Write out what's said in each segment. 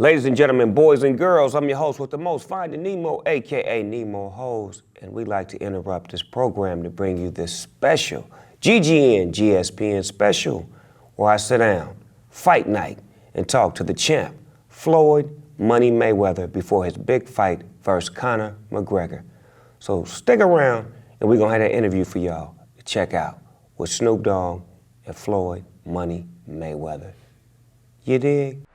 Ladies and gentlemen, boys and girls, I'm your host with the most, Finding Nemo, aka Nemo Hose, and we like to interrupt this program to bring you this special GSPN special where I sit down, fight night, and talk to the champ, Floyd Money Mayweather, before his big fight versus Conor McGregor. So stick around, and we're gonna have that interview for y'all to check out with Snoop Dogg and Floyd Money Mayweather. You dig?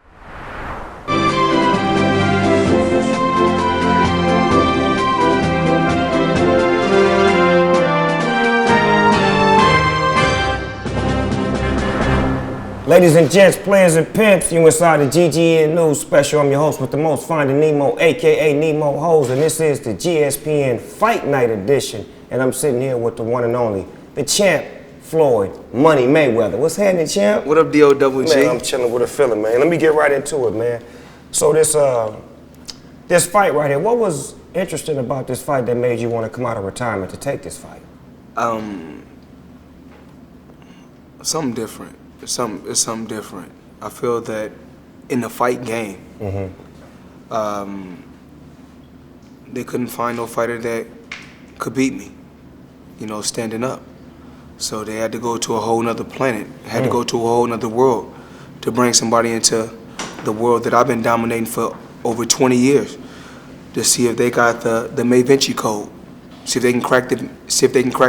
Ladies and gents, players and pimps, you inside the GGN News Special. I'm your host with the most, Finding Nemo, aka Nemo Hose, and this is the GSPN Fight Night edition. And I'm sitting here with the one and only, the champ, Floyd Money Mayweather. What's happening, champ? What up, D.O.G.? Man, I'm chilling with a feeling, man. Let me get right into it, man. So this fight right here, what was interesting about this fight that made you want to come out of retirement to take this fight? Something different. It's something different. I feel that in the fight game, they couldn't find no fighter that could beat me, standing up. So they had to go to a whole nother planet, had to go to a whole nother world to bring somebody into the world that I've been dominating for over 20 years to see if they got the May Vinci code, see if they can crack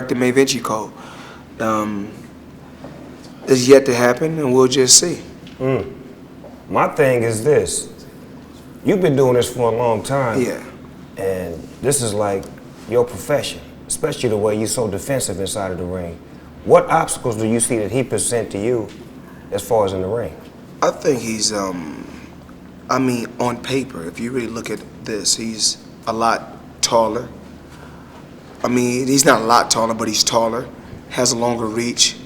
the May Vinci code. It's yet to happen, and we'll just see. My thing is this. You've been doing this for a long time. Yeah. And this is like your profession, especially the way you're so defensive inside of the ring. What obstacles do you see that he present to you as far as in the ring? I think he's, on paper, if you really look at this, he's a lot taller. He's not a lot taller, but he's taller, has a longer reach.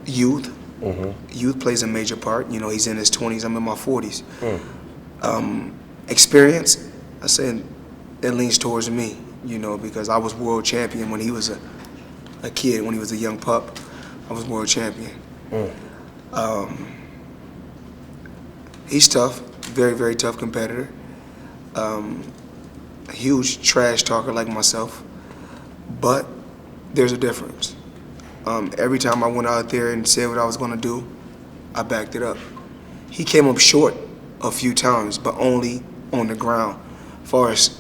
Youth. Youth plays a major part. He's in his 20s, I'm in my 40s. Experience, I said it leans towards me, because I was world champion when he was a kid, when he was a young pup. I was world champion. He's tough, very, very tough competitor. A huge trash talker like myself, but there's a difference. Every time I went out there and said what I was going to do, I backed it up. He came up short a few times, but only on the ground. As far as,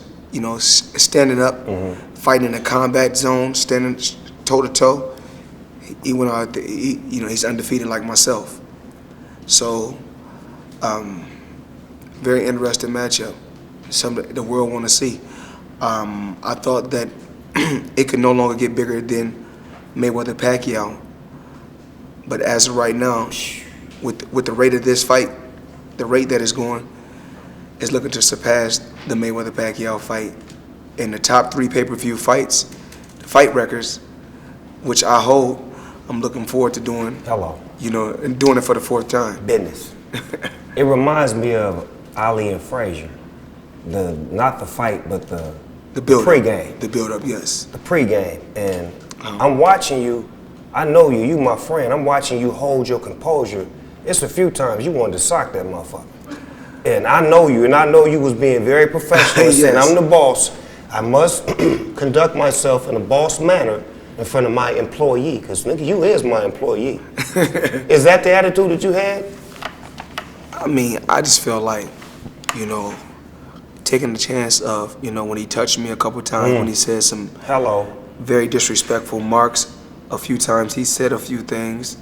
standing up, fighting in a combat zone, standing toe-to-toe, he went out there, he's undefeated like myself. So, very interesting matchup, something the world want to see. I thought that it could no longer get bigger than Mayweather Pacquiao, but as of right now, with the rate of this fight, the rate that it's going, is looking to surpass the Mayweather Pacquiao fight in the top 3 pay-per-view fights, the fight records, which I hold. I'm looking forward to doing. And doing it for the 4th time. Business. It reminds me of Ali and Frazier. Not the fight, but the pregame. The build-up, yes. The pregame, and I'm watching you. I know you. You my friend. I'm watching you hold your composure. It's a few times you wanted to sock that motherfucker. And I know you, and I know you was being very professional. Yes. Saying, I'm the boss. I must conduct myself in a boss manner in front of my employee, because nigga, you is my employee. Is that the attitude that you had? I just feel like, taking the chance of, when he touched me a couple times, when he said some very disrespectful marks a few times, he said a few things.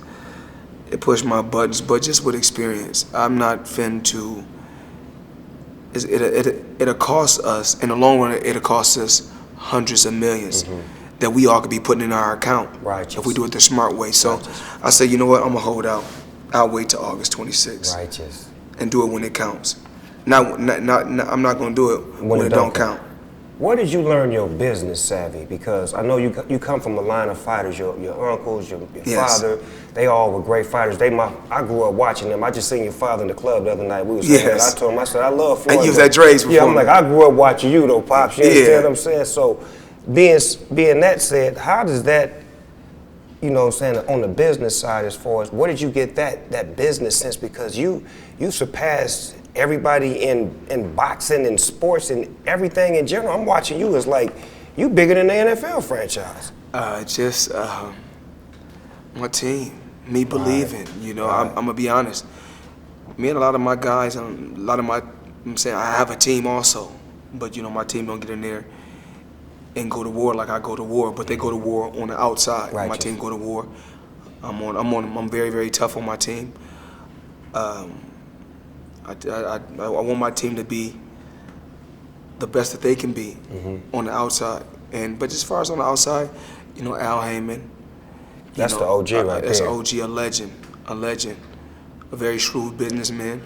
It pushed my buttons, but just with experience. I'm not fin to. It'll cost us, in the long run, it'll cost us hundreds of millions that we all could be putting in our account if we do it the smart way. So I said, you know what, I'm going to hold out. I'll wait till August 26th and do it when it counts. I'm not going to do it when it don't count. Where did you learn your business savvy? Because I know you come from a line of fighters. Your uncles, your father, they all were great fighters. I grew up watching them. I just seen your father in the club the other night. We was saying, I told him, I said, I love Floyd. And you was at Dre's before. Yeah, I'm like, I grew up watching you though, Pops. You understand what I'm saying? So, being that said, how does that, on the business side, as far as where did you get that business sense? Because you you surpassed everybody in boxing and sports and everything in general. I'm watching you as like, you bigger than the NFL franchise. Just my team, me believing. You know, I'm gonna be honest. Me and a lot of my guys, I'm saying I have a team also, but you know my team don't get in there and go to war like I go to war, but they go to war on the outside. Righteous. My team go to war. I'm very, very tough on my team. I want my team to be the best that they can be on the outside. But as far as on the outside, you know, Al Heyman. That's the OG right there. That's the OG, a legend, a very shrewd businessman.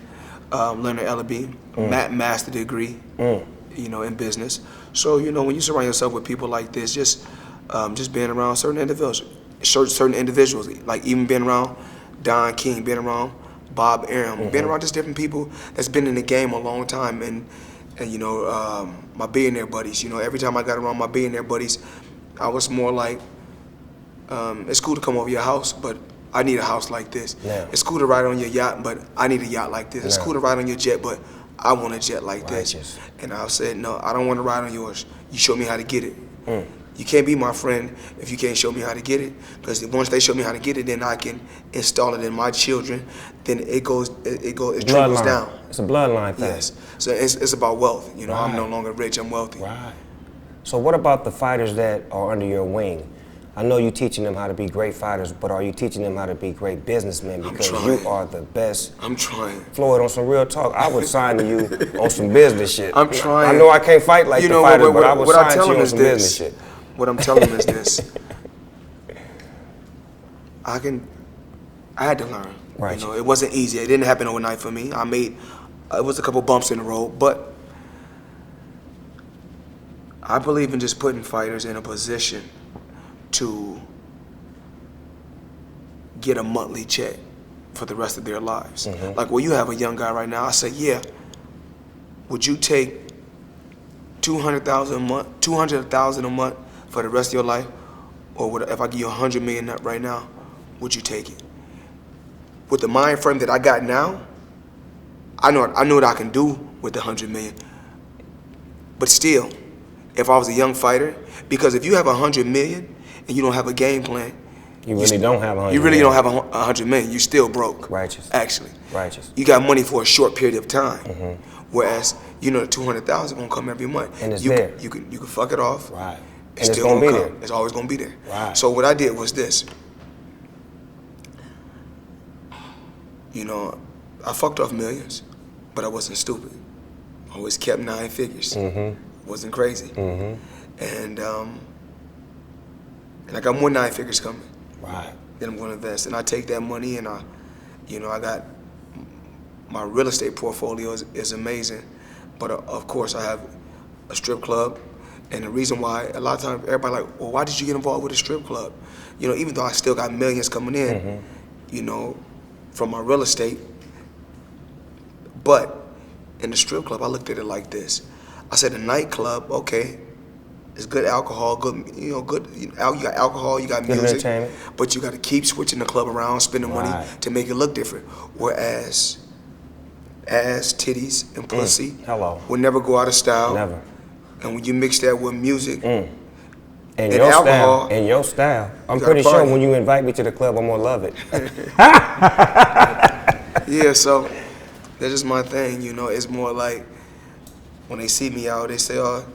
Leonard Ellaby, master degree, you know, in business. So, you know, when you surround yourself with people like this, just being around certain individuals, like even being around Don King, being around Bob Arum, being around just different people that's been in the game a long time, and you know, my billionaire buddies. You know, every time I got around my billionaire buddies, I was more like, it's cool to come over your house, but I need a house like this. Yeah. It's cool to ride on your yacht, but I need a yacht like this. It's cool to ride on your jet, but I want a jet like this. And I said, no, I don't want to ride on yours. You show me how to get it. You can't be my friend if you can't show me how to get it. Because once they show me how to get it, then I can install it in my children. Then it trickles down. It's a bloodline thing. Yes. So it's about wealth. You know, I'm no longer rich, I'm wealthy. Right. So what about the fighters that are under your wing? I know you're teaching them how to be great fighters, but are you teaching them how to be great businessmen? Because you are the best. I'm trying. Floyd, on some real talk, I would sign to you on some business shit. I'm trying. I know I can't fight like the fighters, but I would sign to you on some business shit. What I'm telling them is this. I had to learn. Right. You know, it wasn't easy. It didn't happen overnight for me. It was a couple bumps in the road, but I believe in just putting fighters in a position to get a monthly check for the rest of their lives. Like, well, you have a young guy right now. I say, yeah. Would you take $200,000 a month, $200,000 a month for the rest of your life, or if I give you $100 million right now, would you take it? With the mind frame that I got now, I know what I can do with the $100 million. But still, if I was a young fighter, because if you have $100 million and you don't have a game plan, you really don't have $100 You really million. don't have $100 million. You still broke. Righteous. Actually. Righteous. You got money for a short period of time. Whereas, you know, the $200,000 gonna come every month. And it's there. You can fuck it off. Right. It's And still it's gonna be come. there. It's always gonna be there. Right. So what I did was this. You know, I fucked off millions, but I wasn't stupid. I always kept 9 figures. Wasn't crazy. And I got more 9 figures coming. Right. Then I'm gonna invest. And I take that money and I got my real estate portfolio is amazing. But of course I have a strip club. And the reason why, a lot of times everybody like, well, why did you get involved with a strip club? You know, even though I still got millions coming in, you know, from my real estate. But in the strip club, I looked at it like this. I said, a nightclub, okay, it's good alcohol, you got alcohol, you got music, but you got to keep switching the club around, spending money to make it look different. Whereas ass, titties, and pussy would never go out of style. Never. And when you mix that with music and your alcohol, and your style, I'm pretty sure when you invite me to the club, I'm gonna love it. Yeah, so that's just my thing. You know, it's more like when they see me out, they say, oh,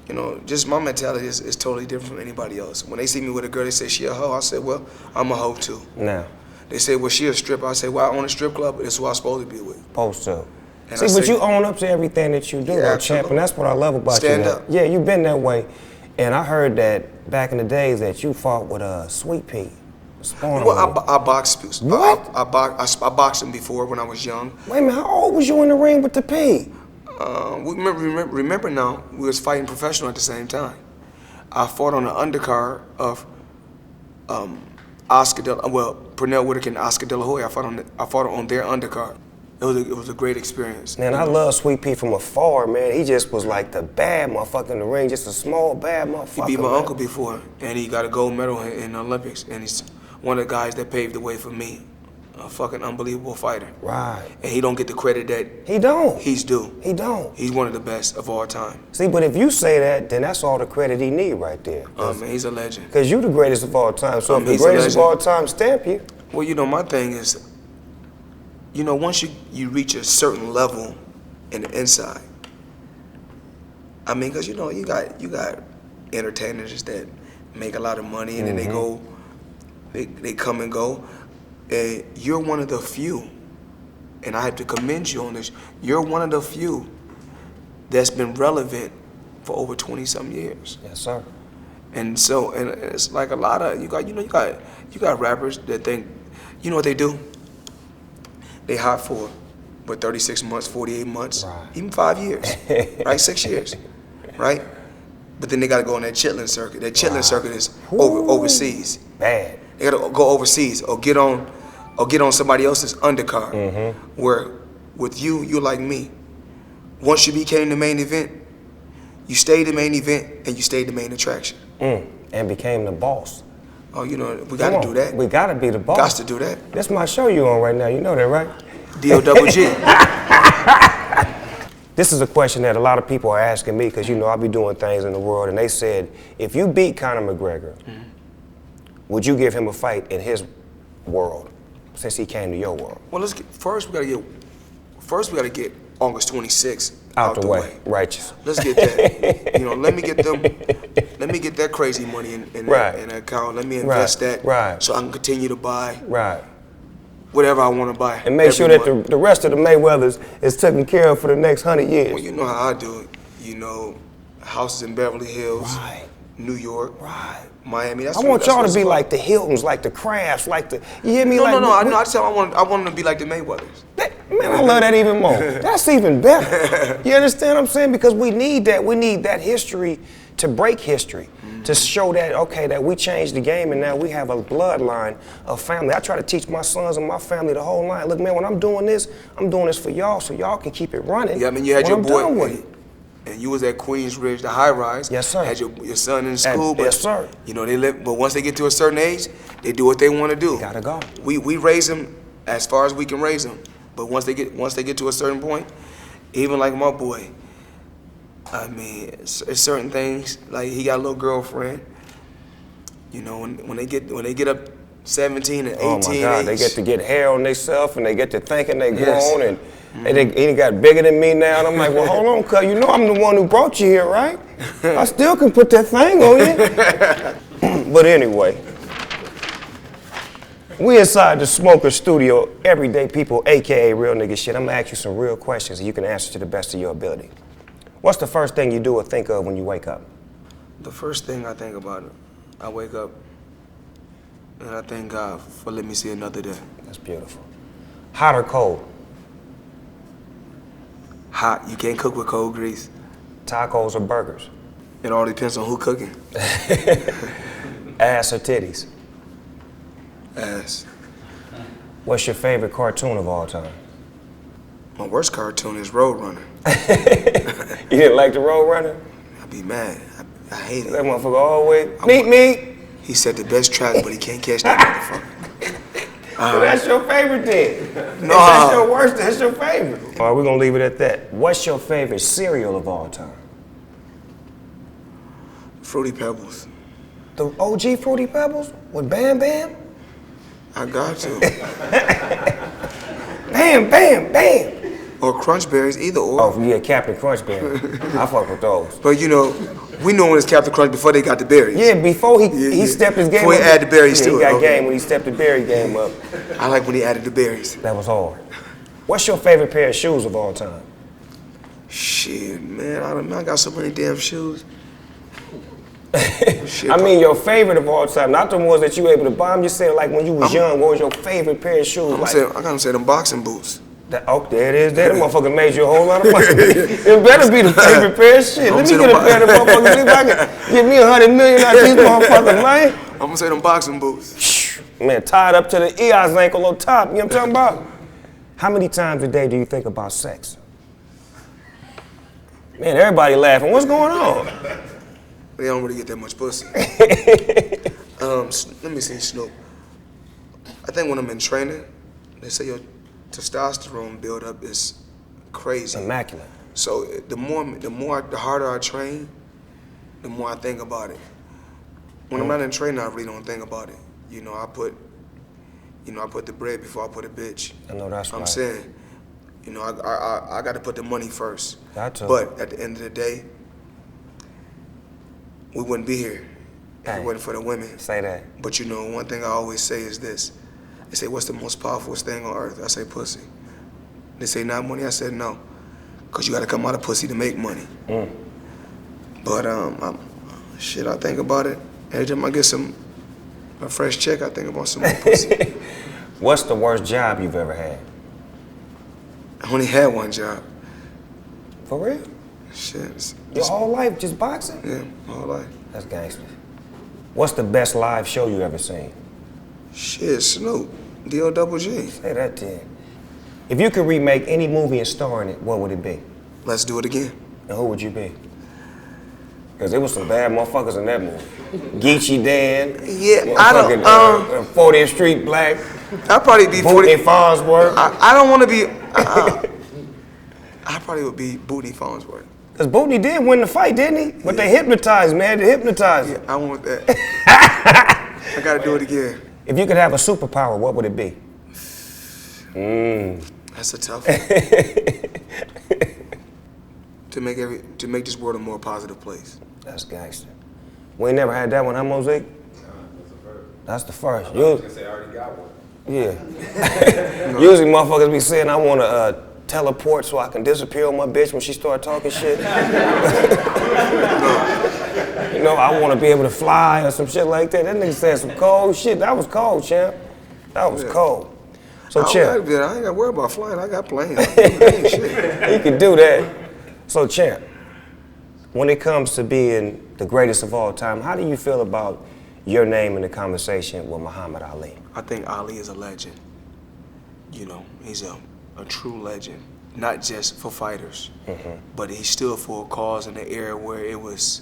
you know, just my mentality is totally different from anybody else. When they see me with a girl, they say she a hoe. I say, well, I'm a hoe too. Now. They say, well, she a stripper. I say, well, I own a strip club, but it's who I'm supposed to be with. Supposed to. See, but you own up to everything that you do, though, champ, and that's what I love about you. Stand up. Yeah, you've been that way. And I heard that back in the days that you fought with Sweet Pea. Well, I boxed. What? I boxed him before when I was young. Wait a minute, how old was you in the ring with the P? Remember now, we was fighting professional at the same time. I fought on the undercard of Pernell Whitaker and Oscar De La Hoya. I fought on their undercard. It was a great experience. Man, I love Sweet Pea from afar, man. He just was like the bad motherfucker in the ring, just a small bad motherfucker. He beat my uncle before, and he got a gold medal in the Olympics, and he's one of the guys that paved the way for me a fucking unbelievable fighter. Right. And he don't get the credit that he's due. He don't. He's one of the best of all time. See, but if you say that, then that's all the credit he need right there. Man, he's a legend. Because you the greatest of all time. So if the He's a greatest of legend. all time stamp you. Well, you know, my thing is, you know, once you reach a certain level in the inside, I mean, because, you know, you got entertainers that make a lot of money and then they come and go. And you're one of the few, and I have to commend you on this, you're one of the few that's been relevant for over 20-some years. Yes, sir. And so, and it's like a lot of, you got rappers that think, you know what they do? They hot for 36 months, 48 months, right. even 5 years, right? 6 years, right? But then they got to go on that chitlin circuit. That chitlin circuit is overseas. Bad. They got to go overseas or get on somebody else's undercard. Where with you're like me. Once you became the main event, you stayed the main event and you stayed the main attraction. And became the boss. Oh, you know, we got to do that. We got to be the boss. Got to do that. That's my show you on right now. You know that, right? D-O-double-G. This is a question that a lot of people are asking me because, you know, I be doing things in the world, and they said, if you beat Conor McGregor, would you give him a fight in his world since he came to your world? Well, first we got to get August 26th Out the way. Righteous. Let's get that. You know, let me get that crazy money in that account. Let me invest that so I can continue to buy whatever I want to buy. And make sure that the rest of the Mayweathers is taken care of for the next 100 years. Well, you know how I do it. You know, houses in Beverly Hills, New York, Miami. I want y'all to be like the Hiltons, like the Crafts, like the, you hear me? No, like, I tell I want them to be like the Mayweathers. Man, I love that even more. That's even better. You understand what I'm saying? Because we need that. We need that history to break history, to show that, okay, that we changed the game and now we have a bloodline of family. I try to teach my sons and my family the whole line. Look, man, when I'm doing this for y'all so y'all can keep it running. Yeah, I mean, you had your boy, and you was at Queensbridge, the high rise. Yes, sir. Had your son in school. Yes, sir. You know, but once they get to a certain age, they do what they want to do. Gotta go. We raise them as far as we can raise them. But once they get to a certain point, even like my boy, I mean, it's certain things, like he got a little girlfriend. You know, when they get up 17 and 18, oh my God, they get to get hair on themselves and they get to thinking they grown and Mm-hmm. He got bigger than me now, and I'm like, well, hold on, cuz, you know I'm the one who brought you here, right? I still can put that thing on you. But anyway, we inside the Smoker Studio, everyday people, AKA real nigga shit. I'm gonna ask you some real questions and you can answer to the best of your ability. What's the first thing you do or think of when you wake up? The first thing I think about, I wake up and I thank God for letting me see another day. That's beautiful. Hot or cold? Hot. You can't cook with cold grease. Tacos or burgers? It all depends on who cooking. Ass or titties? Ass. What's your favorite cartoon of all time? My worst cartoon is Roadrunner. You didn't like the Roadrunner? I'd be mad. I hate it. That motherfucker always, meet. He set the best trap, but he can't catch that motherfucker. So that's your favorite then? No. That's your worst, that's your favorite. All right, we're gonna leave it at that. What's your favorite cereal of all time? Fruity Pebbles. The OG Fruity Pebbles with Bam Bam? I got to. Bam, bam, bam. Or Crunch Berries, either or. Oh, yeah, Captain Crunch Berry. I fuck with those. But you know, we knew when it's Captain Crunch before they got the berries. Yeah, before he stepped his game before up. Before he added the berries to it. He got game when he stepped the berry game up. I like when he added the berries. That was hard. What's your favorite pair of shoes of all time? Shit, man, I got so many damn shoes. Shit, I mean, your favorite of all time, not the ones that you were able to buy. I'm just saying, like when you was young, what was your favorite pair of shoes? I gotta say them boxing boots. Oh, there it is. That motherfucker made you a whole lot of money. It better be the favorite pair of shit. Let me get a pair of motherfuckers. See if I can get me 100 million out of these motherfuckers, man. I'm gonna say them boxing boots. Man, tied up to the EI's ankle on top. You know what I'm talking about? How many times a day do you think about sex? Man, everybody laughing. What's going on? They don't really get that much pussy. Let me see, Snoop. I think when I'm in training, They say your testosterone buildup is crazy. Immaculate. So the harder I train, the more I think about it. When I'm not in training, I really don't think about it. I put the bread before I put a bitch. I know that's right. I'm saying, I got to put the money first. Gotcha. But at the end of the day, we wouldn't be here if it wasn't for the women. Say that. But one thing I always say is this. They say, what's the most powerful thing on earth? I say pussy. They say not money. I said no. Because you got to come out of pussy to make money. But I think about it. Every time I get a fresh check, I think about some more pussy. What's the worst job you've ever had? I only had one job. For real? Shit. Your whole life just boxing? Yeah, my whole life. That's gangster. What's the best live show you ever seen? Shit, Snoop, D-O-double-G. Say that then. If you could remake any movie and star in it, what would it be? Let's do it again. And who would you be? Because there was some bad motherfuckers in that movie. Geechee Dan. Yeah, I don't. 40th Street Black. I'd probably be Booty Farnsworth. I don't want to be. I probably would be Booty Farnsworth. Because Booty did win the fight, didn't he? But they hypnotized, man. They hypnotized him. Yeah, I want that. I got to do it again. If you could have a superpower, what would it be? That's a tough one. to make this world a more positive place. That's gangster. We ain't never had that one, huh, Mosaic? No, that's the first. That's the first. I was gonna say I already got one. Yeah. Usually motherfuckers be saying, I want to teleport so I can disappear on my bitch when she start talking shit. I want to be able to fly or some shit like that. That nigga said some cold shit. That was cold, champ. That was cold. So, champ. I ain't got to worry about flying. I got planes. You can do that. So, champ, when it comes to being the greatest of all time, how do you feel about your name in the conversation with Muhammad Ali? I think Ali is a legend. He's a true legend. Not just for fighters, but he stood for a cause in the era where it was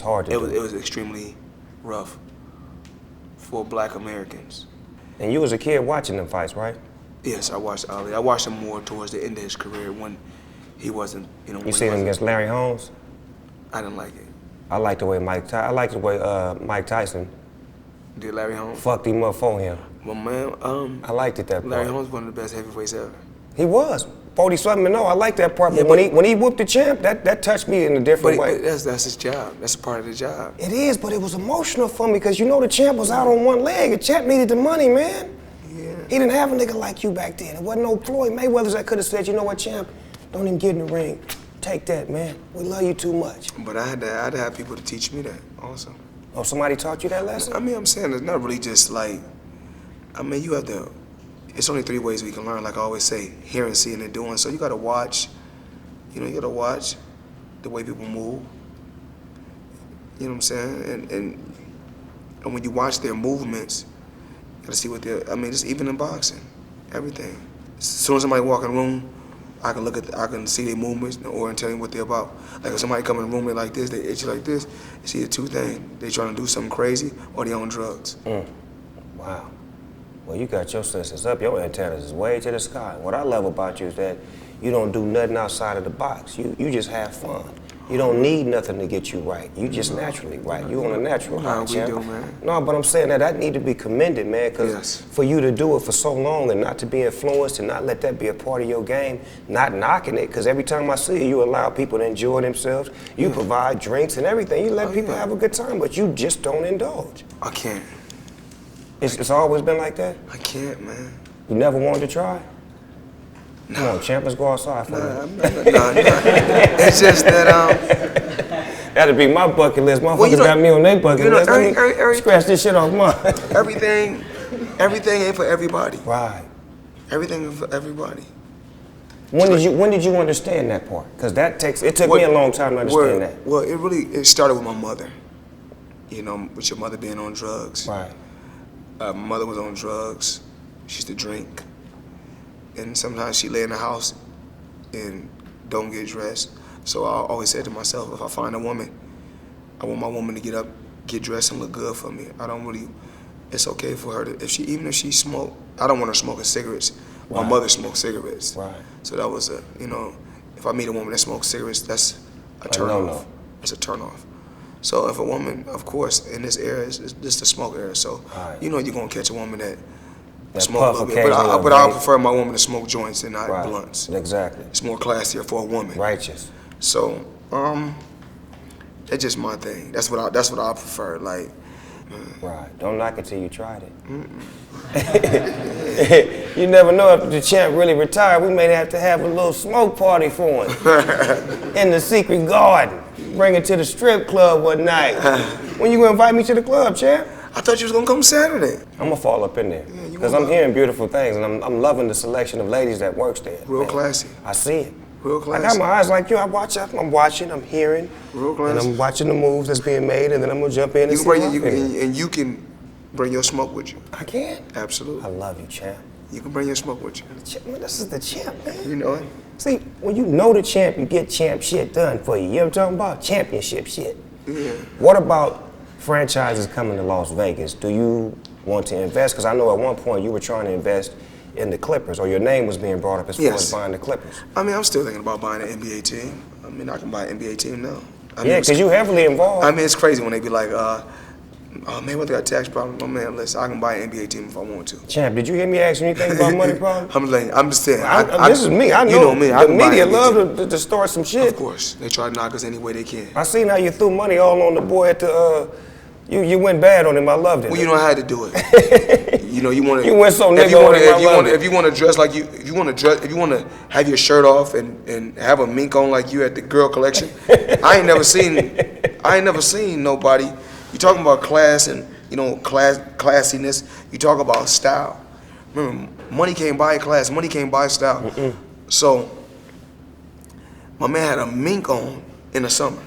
hard to do. It was extremely rough for Black Americans. And you was a kid watching them fights, right? Yes, I watched Ali. I watched him more towards the end of his career when he wasn't, You seen him against Larry Holmes? I didn't like it. I like the way Mike Tyson Did Larry Holmes? fucked him up for him. Well, man, I liked it that part. Larry Holmes was one of the best heavyweights ever. He was 40-something and 0. I like that part. But when he whooped the champ, that touched me in a different way. But that's his job. That's a part of the job. It is, but it was emotional for me because the champ was out on one leg. The champ needed the money, man. Yeah. He didn't have a nigga like you back then. It wasn't no Floyd Mayweathers that could have said, you know what, champ, don't even get in the ring. Take that, man. We love you too much. But I had to have people to teach me that also. Oh, somebody taught you that lesson? I mean, I'm saying it's not really just like, you have to, it's only 3 ways we can learn, like I always say, hearing, seeing, and doing. So you gotta watch, you gotta watch the way people move. You know what I'm saying? And when you watch their movements, you gotta see what they're, just even in boxing, everything. As soon as somebody walk in the room, I can see their movements or tell you what they're about. Like if somebody come in the room, they like this, they itch like this, it's either 2 things. They trying to do something crazy or they on drugs. Wow. Well, you got your senses up. Your antennas is way to the sky. What I love about you is that you don't do nothing outside of the box. You just have fun. You don't need nothing to get you right. You just naturally right. You on a natural high, champ. We do, man. No, but I'm saying that need to be commended, man, because for you to do it for so long and not to be influenced and not let that be a part of your game, not knocking it, because every time I see you allow people to enjoy themselves. You provide drinks and everything. You let people have a good time, but you just don't indulge. I can't. It's always been like that? I can't, man. You never wanted to try? No. Come on, champ, let's go outside for a minute. No. It's just that, That'd be my bucket list. Motherfuckers got me on their bucket list. Let me scratch this shit off mine. Everything ain't for everybody. Right. Everything is for everybody. When did you understand that part? Because it took me a long time to understand that. Well, it started with my mother. With your mother being on drugs. Right. My mother was on drugs. She used to drink. And sometimes she lay in the house and don't get dressed. So I always said to myself, if I find a woman, I want my woman to get up, get dressed, and look good for me. It's okay for her to, even if she smoke, I don't want her smoking cigarettes. My Right. mother smoked cigarettes. Right. So that was if I meet a woman that smokes cigarettes, that's a turn no-no. off. It's a turn off. So if a woman, of course, in this era, this is the smoke era. So Right. you're gonna catch a woman that smoke a puff little bit. But occasionally, I vape. prefer my woman to smoke joints and not Right. blunts. Exactly. It's more classier for a woman. Righteous. So that's just my thing. That's what I prefer. Like, Right. Don't knock it till you tried it. You never know if the champ really retired. We may have to have a little smoke party for him in the secret garden. Bring it to the strip club one night. When you gonna invite me to the club, champ? I thought you was gonna come Saturday. I'm gonna fall up in there you because gonna I'm hearing beautiful things and I'm loving the selection of ladies that works there. Real man. classy. I see it. Real I classy. got my eyes like you. I'm watching, I'm hearing, Real and classy. I'm watching the moves that's being made, and then I'm gonna jump in and see what I feel. And you can bring your smoke with you. I can. I Absolutely. love you, champ. You can bring your smoke with you. Champ, man, this is the champ, man. You know it. See, when you know the champ, you get champ shit done for you. You know what I'm talking about? Championship shit. Yeah. What about franchises coming to Las Vegas? Do you want to invest? Because I know at one point you were trying to invest in the Clippers, or your name was being brought up as far Yes. as buying the Clippers. I mean, I'm still thinking about buying an NBA team. I mean, I can buy an NBA team now. I mean, Yeah, because you heavily involved. I mean, it's crazy when they be like, Mayweather got tax problems. My man, listen, I can buy an NBA team if I want to. Champ, did you hear me ask you anything about money problems? I'm just saying. This is me. I know. You know me. I The can buy media an NBA team. love to start some shit. Of course, they try to knock us any way they can. I seen how you threw money all on the boy at the. You went bad on him. I loved it. Well, I had to do it. You want to. You went so if nigga you on want him, I loved it. if you want to dress like you, if you want to have your shirt off and have a mink on like you at the girl collection, I ain't never seen nobody. You talking about class and classiness. You talk about style. Remember, money can't buy class. Money can't buy style. So, my man had a mink on in the summer.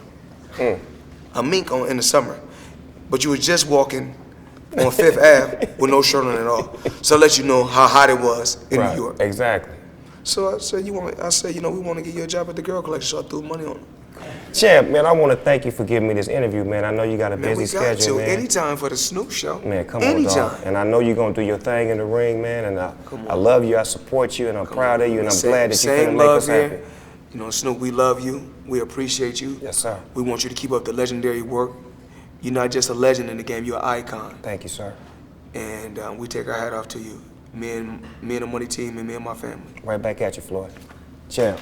A mink on in the summer, but you was just walking on Fifth Ave with no shirt on at all. So I let you know how hot it was in Right, New York. Exactly. So I said, we want to get you a job at the girl collection. So I threw money on him. Champ, man, I want to thank you for giving me this interview, man. I know you got a Man, busy we got schedule, to man. anytime for the Snoop show. Man, come on, anytime. dog. And I know you're gonna do your thing in the ring, man. And I love you. I support you, and I'm proud of you. And I'm glad that you're gonna make us happy. Snoop, we love you. We appreciate you. Yes, sir. We want you to keep up the legendary work. You're not just a legend in the game. You're an icon. Thank you, sir. And we take our hat off to you. Me and the money team and me and my family. Right back at you, Floyd. Champ.